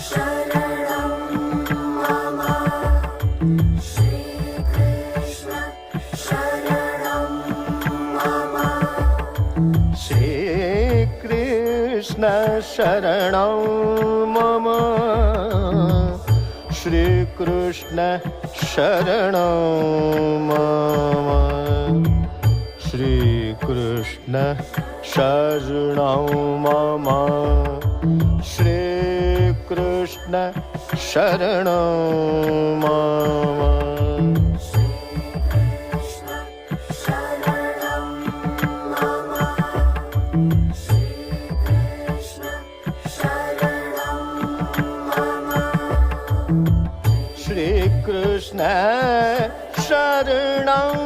शरणं मम श्रीकृष्ण शरणं मम श्रीकृष्ण शरणं मम श्रीकृष्ण शरणं मम श्रीकृष्ण शरणं मम श्रीकृष्ण शरणं मम श्रीकृष्ण शरणं मम श्रीकृष्ण शरणं मम श्रीकृष्ण शरणं